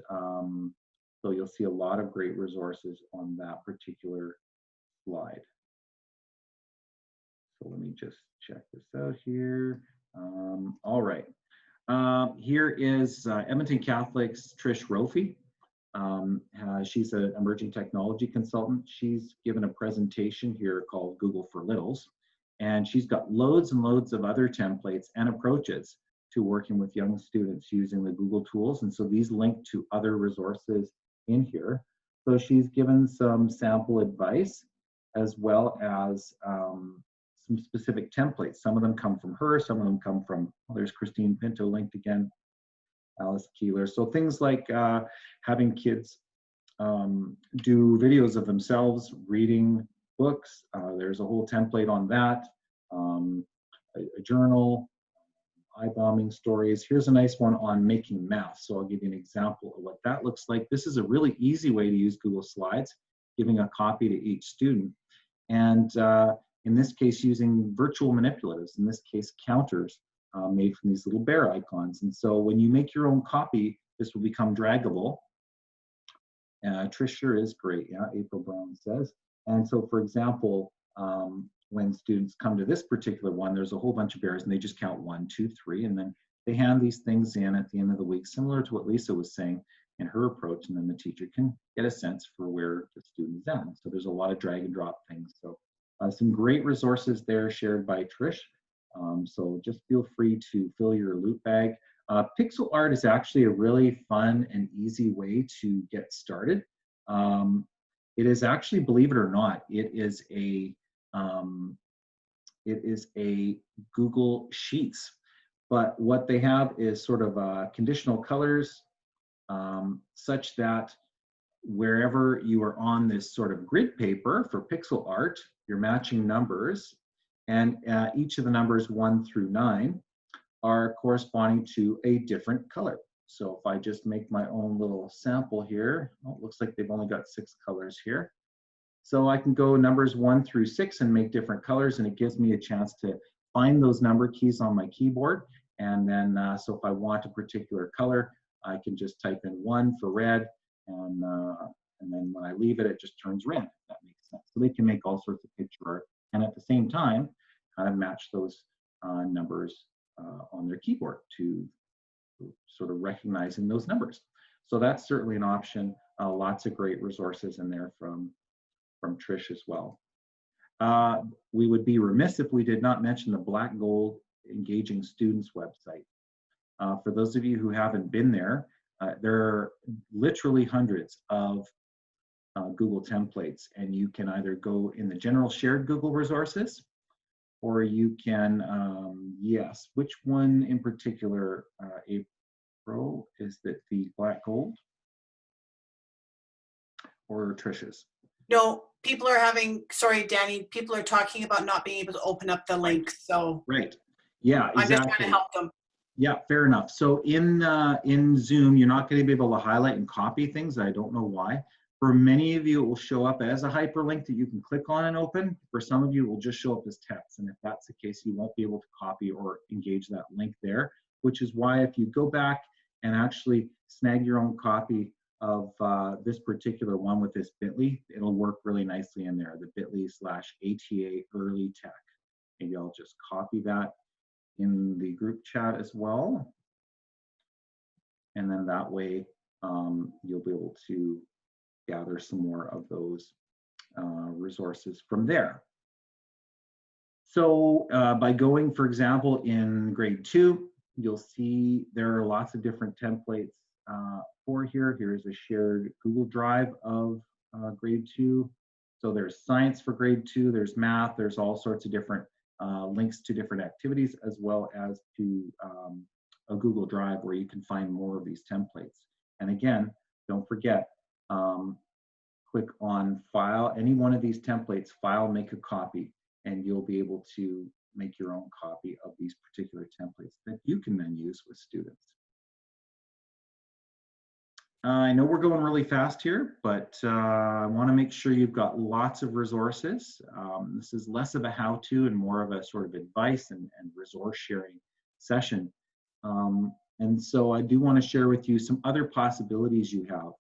so you'll see a lot of great resources on that particular slide. So let me just check this out here. All right. Here is Edmonton Catholic's Trish Rofe. She's an emerging technology consultant. She's given a presentation here called Google for Littles. And she's got loads and loads of other templates and approaches to working with young students using the Google tools. And so these link to other resources in here. So she's given some sample advice as well as some specific templates. Some of them come from her, some of them come from, well, there's Christine Pinto linked again, Alice Keeler. So things like having kids do videos of themselves reading books. There's a whole template on that. A journal, eye-bombing stories. Here's a nice one on making math. So I'll give you an example of what that looks like. This is a really easy way to use Google Slides, giving a copy to each student. And in this case, using virtual manipulatives, in this case, counters made from these little bear icons. And so when you make your own copy, this will become draggable. Trish sure is great, yeah, April Brown says. And so, for example, when students come to this particular one, there's a whole bunch of bears and they just count 1, 2, 3, and then they hand these things in at the end of the week, similar to what Lisa was saying in her approach, and then the teacher can get a sense for where the student is at. So there's a lot of drag and drop things. So some great resources there shared by Trish. So just feel free to fill your loot bag. Pixel art is actually a really fun and easy way to get started. It is actually, believe it or not, it is a Google Sheets. But what they have is sort of conditional colors such that wherever you are on this sort of grid paper for pixel art, you're matching numbers, and each of the numbers 1 through 9 are corresponding to a different color. So if I just make my own little sample here, oh, it looks like they've only got 6 colors here. So I can go numbers 1 through 6 and make different colors, and it gives me a chance to find those number keys on my keyboard. And then, so if I want a particular color, I can just type in 1 for red, and then when I leave it, it just turns red, if that makes sense. So they can make all sorts of picture art, and at the same time, kind of match those numbers on their keyboard to sort of recognizing those numbers. So that's certainly an option. Lots of great resources in there from Trish as well. We would be remiss if we did not mention the Black Gold Engaging Students website. For those of you who haven't been there are literally hundreds of Google templates, and you can either go in the general shared Google resources, or you can, yes, which one in particular, April, is that the Black Gold or Trish's? No, people are having, sorry, Danny, people are talking about not being able to open up the link. So Right. Yeah, I'm just trying exactly. to help them. Yeah, fair enough. So in Zoom, you're not going to be able to highlight and copy things. I don't know why. For many of you, it will show up as a hyperlink that you can click on and open. For some of you, it will just show up as text. And if that's the case, you won't be able to copy or engage that link there, which is why if you go back and actually snag your own copy of this particular one with this bit.ly, it'll work really nicely in there, the bit.ly/ATA early tech. Maybe I'll just copy that in the group chat as well. And then that way you'll be able to gather some more of those resources from there. So by going, for example, in grade 2, you'll see there are lots of different templates for here. Here's a shared Google Drive of grade 2. So there's science for grade 2, there's math, there's all sorts of different links to different activities, as well as to a Google Drive where you can find more of these templates. And again, don't forget, click on File, any one of these templates, File, Make a Copy, and you'll be able to make your own copy of these particular templates that you can then use with students. I know we're going really fast here, but I want to make sure you've got lots of resources. This is less of a how-to and more of a sort of advice and resource sharing session. And so I do want to share with you some other possibilities you have.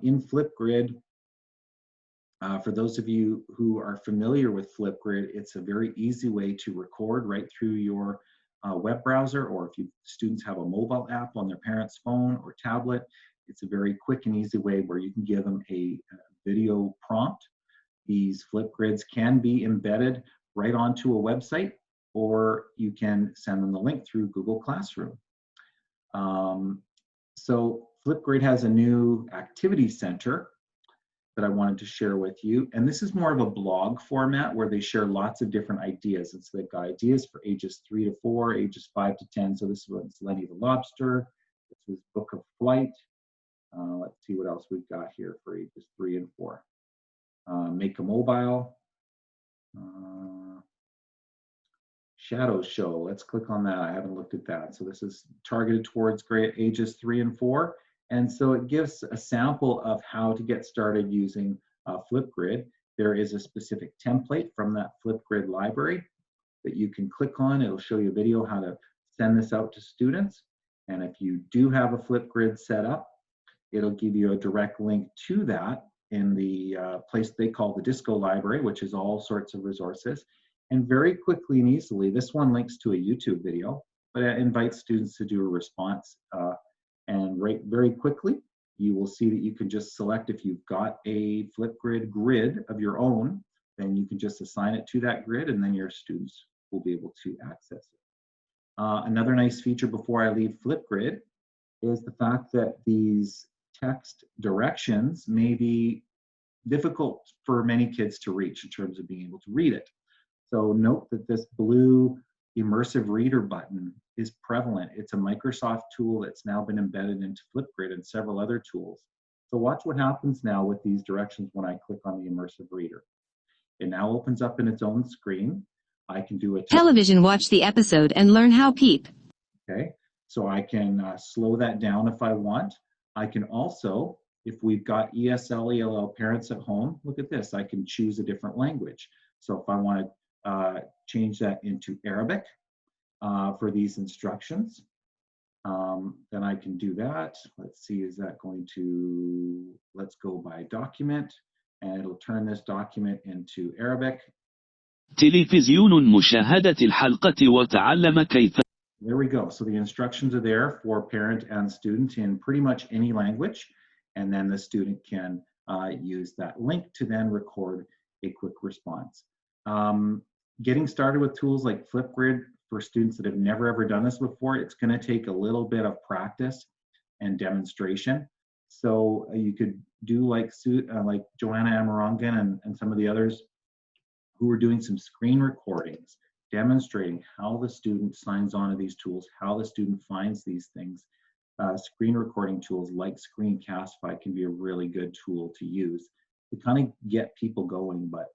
In Flipgrid, for those of you who are familiar with Flipgrid, it's a very easy way to record right through your web browser, or if students have a mobile app on their parent's phone or tablet, it's a very quick and easy way where you can give them a video prompt. These Flipgrids can be embedded right onto a website, or you can send them the link through Google Classroom. So Flipgrid has a new activity center that I wanted to share with you. And this is more of a blog format where they share lots of different ideas. And so they've got ideas for ages 3 to 4, ages 5 to 10. So this was Lenny the Lobster. This was Book of Flight. Let's see what else we've got here for ages 3 and 4. Make a Mobile. Shadow Show. Let's click on that. I haven't looked at that. So this is targeted towards grade ages 3 and 4. And so it gives a sample of how to get started using Flipgrid. There is a specific template from that Flipgrid library that you can click on. It'll show you a video how to send this out to students. And if you do have a Flipgrid set up, it'll give you a direct link to that in the place they call the Disco Library, which is all sorts of resources. And very quickly and easily, this one links to a YouTube video, but it invites students to do a response. And very quickly, you will see that you can just select, if you've got a Flipgrid grid of your own, then you can just assign it to that grid, and then your students will be able to access it. Another nice feature before I leave Flipgrid is the fact that these text directions may be difficult for many kids to reach in terms of being able to read it. So note that this blue immersive reader button is prevalent. It's a Microsoft tool that's now been embedded into Flipgrid and several other tools. So watch what happens now with these directions when I click on the immersive reader. It now opens up in its own screen. I can do a television, watch the episode and learn how peep. Okay, so I can slow that down if I want. I can also, if we've got ESL, ELL parents at home, look at this, I can choose a different language. So if I want to change that into Arabic for these instructions, then I can do that. Let's see, is that going to, let's go by document, and it'll turn this document into Arabic. تلفزيون مشاهدة الحلقة وتعلم كيف. There we go. So the instructions are there for parent and student in pretty much any language, and then the student can use that link to then record a quick response. Getting started with tools like Flipgrid for students that have never ever done this before, it's going to take a little bit of practice and demonstration. So you could do like Joanna Amarangan and some of the others who are doing some screen recordings, demonstrating how the student signs on to these tools, how the student finds these things. Screen recording tools like Screencastify can be a really good tool to use. to kind of get people going. But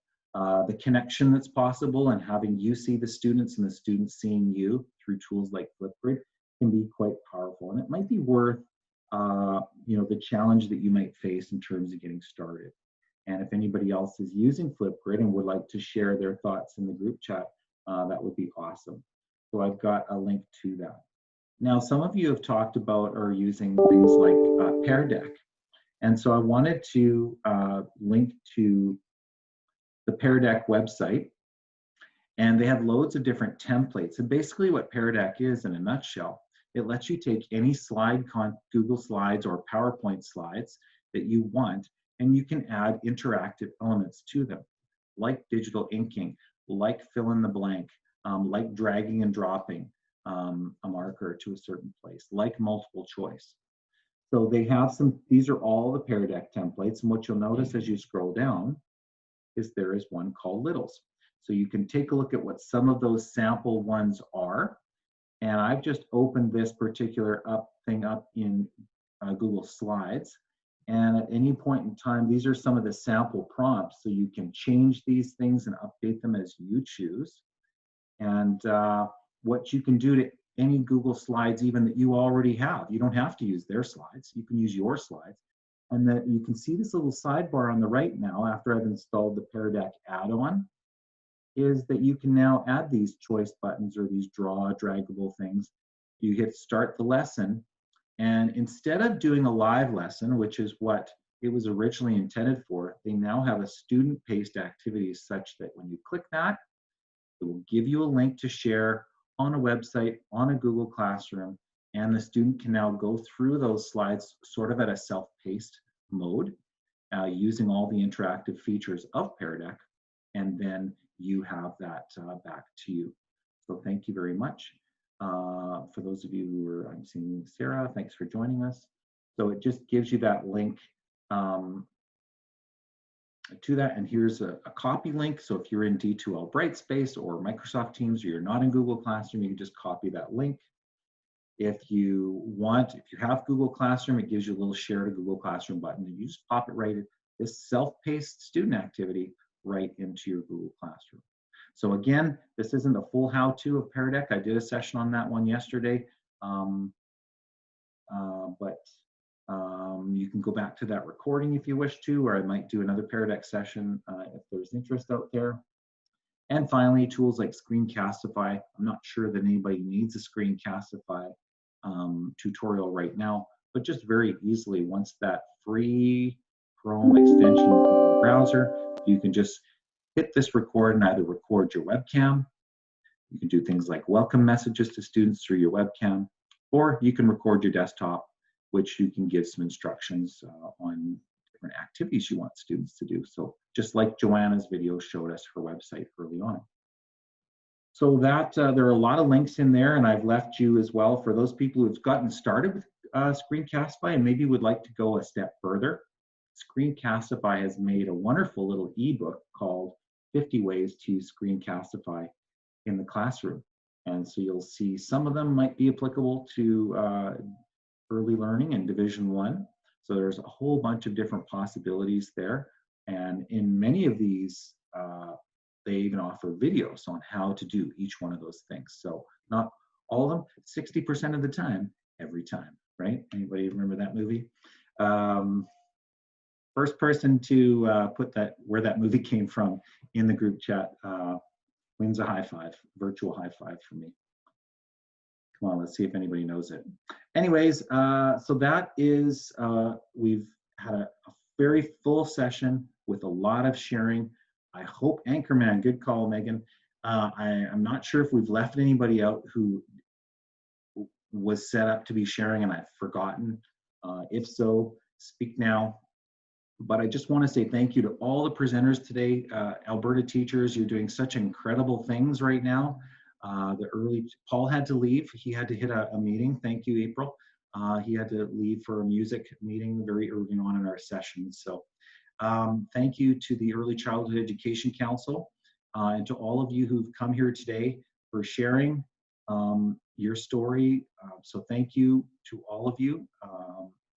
the connection that's possible and having you see the students and the students seeing you through tools like Flipgrid can be quite powerful. And it might be worth the challenge that you might face in terms of getting started. And if anybody else is using Flipgrid and would like to share their thoughts in the group chat, that would be awesome. So I've got a link to that. Now, some of you have talked about or using things like Paradek. And so I wanted to link to the Paradek website. And they have loads of different templates. And basically what Paradek is in a nutshell, it lets you take any slide, Google Slides or PowerPoint slides that you want, and you can add interactive elements to them, like digital inking, like fill in the blank, like dragging and dropping a marker to a certain place, like multiple choice. So they have these are all the Paradek templates, and what you'll notice as you scroll down is there is one called Littles. So you can take a look at what some of those sample ones are. And I've just opened this particular thing up in Google Slides. And at any point in time, these are some of the sample prompts. So you can change these things and update them as you choose. And what you can do to any Google Slides, even that you already have, you don't have to use their slides. You can use your slides. And that you can see this little sidebar on the right now, after I've installed the Paradek add-on, is that you can now add these choice buttons or these draggable things. You hit start the lesson, and instead of doing a live lesson, which is what it was originally intended for, they now have a student-paced activity such that when you click that, it will give you a link to share on a website, on a Google Classroom, and the student can now go through those slides sort of at a self-paced mode, using all the interactive features of Paradek, and then you have that back to you. So thank you very much. For those of you who are, I'm seeing Sarah, thanks for joining us. So it just gives you that link to that, and here's a copy link. So if you're in D2L Brightspace or Microsoft Teams, or you're not in Google Classroom, you can just copy that link. If you have Google Classroom, it gives you a little share to Google Classroom button, and you just pop it right in this self-paced student activity right into your Google Classroom. So again, this isn't a full how-to of Paradek. I did a session on that one yesterday, but you can go back to that recording if you wish to, or I might do another Paradek session if there's interest out there. And finally, tools like Screencastify. I'm not sure that anybody needs a Screencastify tutorial right now, but just very easily, once that free Chrome extension in the browser, you can just hit this record and either record your webcam. You can do things like welcome messages to students through your webcam, or you can record your desktop, which you can give some instructions on different activities you want students to do. So just like Joanna's video showed us her website early on. So that there are a lot of links in there, and I've left you as well for those people who've gotten started with Screencastify and maybe would like to go a step further. Screencastify has made a wonderful little ebook called 50 Ways to Use Screencastify in the Classroom. And so you'll see some of them might be applicable to early learning and Division 1. So there's a whole bunch of different possibilities there. And in many of these, they even offer videos on how to do each one of those things. So not all of them, 60% of the time, every time, right? Anybody remember that movie? First person to put where that movie came from in the group chat wins a high five, virtual high five for me. Come on, let's see if anybody knows it. Anyways, so that is, we've had a very full session with a lot of sharing. I hope, Anchorman, good call, Megan. I'm not sure if we've left anybody out who was set up to be sharing and I've forgotten. If so, speak now. But I just want to say thank you to all the presenters today. Alberta teachers, you're doing such incredible things right now. Paul had to leave. He had to hit a meeting. Thank you, April. He had to leave for a music meeting very early on in our session. So thank you to the Early Childhood Education Council and to all of you who've come here today for sharing your story. So thank you to all of you,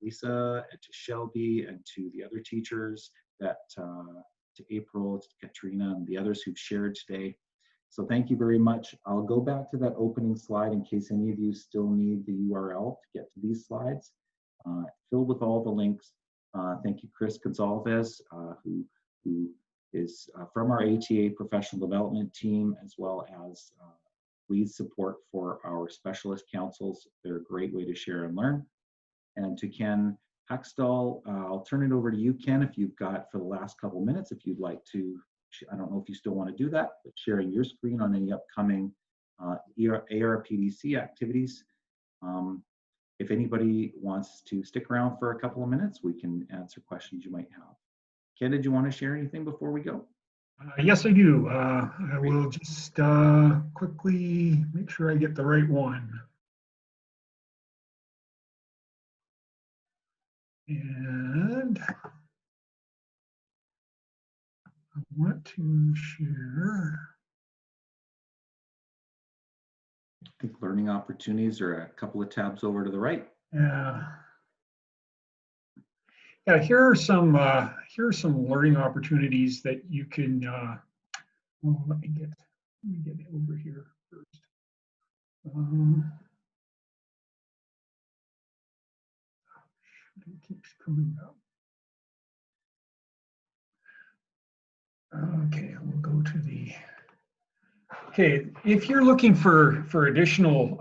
Lisa, and to Shelby, and to the other teachers to April, to Katrina, and the others who've shared today. So thank you very much. I'll go back to that opening slide in case any of you still need the URL to get to these slides, filled with all the links. Thank you, Chris Gonzalez, who is from our ATA professional development team, as well as leads support for our specialist councils. They're a great way to share and learn. And to Ken Haxtell, I'll turn it over to you, Ken, if you've got for the last couple minutes, if you'd like to, I don't know if you still want to do that, but sharing your screen on any upcoming ARPDC activities. If anybody wants to stick around for a couple of minutes, we can answer questions you might have. Ken, did you want to share anything before we go? Yes, I do. I will just quickly make sure I get the right one. And I want to share. I think learning opportunities are a couple of tabs over to the right. Yeah. Yeah, here are some learning opportunities that you can. Well, let me get it over here first. It keeps coming up. Okay, we'll go to the. Okay, if you're looking for additional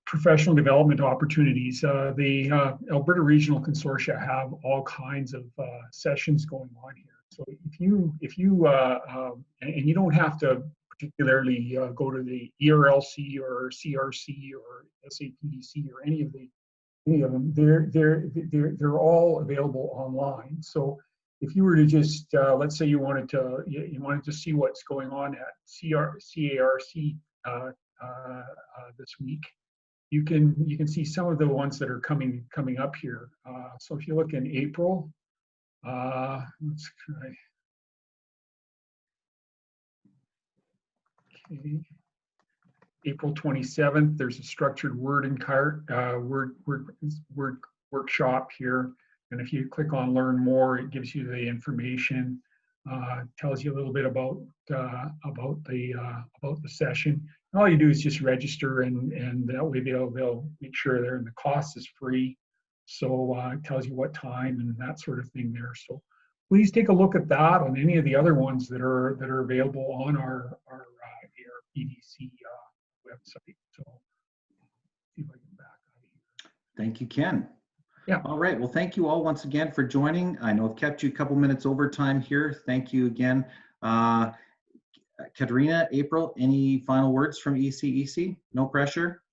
professional development opportunities, the Alberta Regional Consortia have all kinds of sessions going on here. So if you and you don't have to particularly go to the ERLC or CRC or SAPDC or any of them, they're all available online. So if you were to just let's say you wanted to see what's going on at CARC this week, you can see some of the ones that are coming up here. So if you look in April, let's try. Okay. April 27th, there's a structured word workshop here. And if you click on learn more, it gives you the information, tells you a little bit about the session. And all you do is just register, and that way they'll make sure and the cost is free. So it tells you what time and that sort of thing there. So please take a look at that and any of the other ones that are available on our ARPDC website. So see if I can back out of here. Thank you, Ken. Yeah. All right. Well, thank you all once again for joining. I know I've kept you a couple minutes overtime here. Thank you again. Katerina, April, any final words from ECEC? No pressure?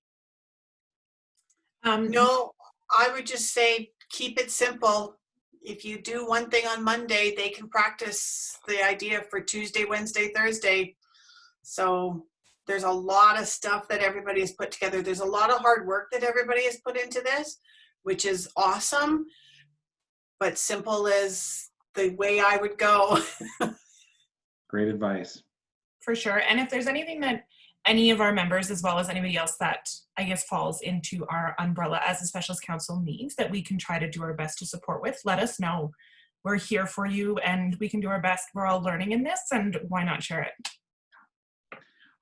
No, I would just say keep it simple. If you do one thing on Monday, they can practice the idea for Tuesday, Wednesday, Thursday. So there's a lot of stuff that everybody has put together. There's a lot of hard work that everybody has put into this, which is awesome, but simple is the way I would go. Great advice. For sure. And if there's anything that any of our members, as well as anybody else that I guess falls into our umbrella as a specialist council needs that we can try to do our best to support with, let us know. We're here for you and we can do our best. We're all learning in this, and why not share it?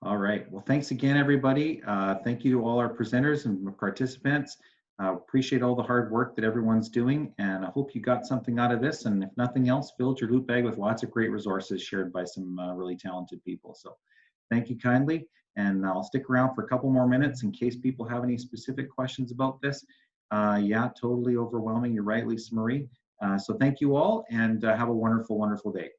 All right. Well, thanks again, everybody. Thank you to all our presenters and participants. Appreciate all the hard work that everyone's doing, and I hope you got something out of this. And if nothing else, filled your loot bag with lots of great resources shared by some really talented people. So thank you kindly, and I'll stick around for a couple more minutes in case people have any specific questions about this. Yeah, totally overwhelming. You're right, Lisa Marie. So thank you all, and have a wonderful, wonderful day.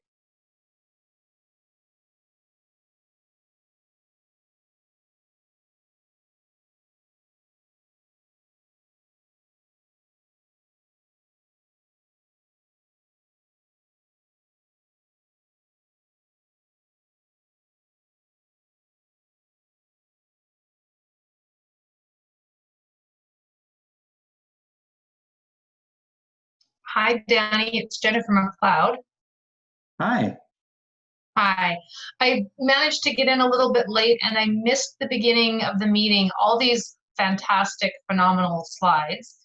Hi, Danny. It's Jennifer McLeod. Hi. Hi. I managed to get in a little bit late and I missed the beginning of the meeting, all these fantastic, phenomenal slides.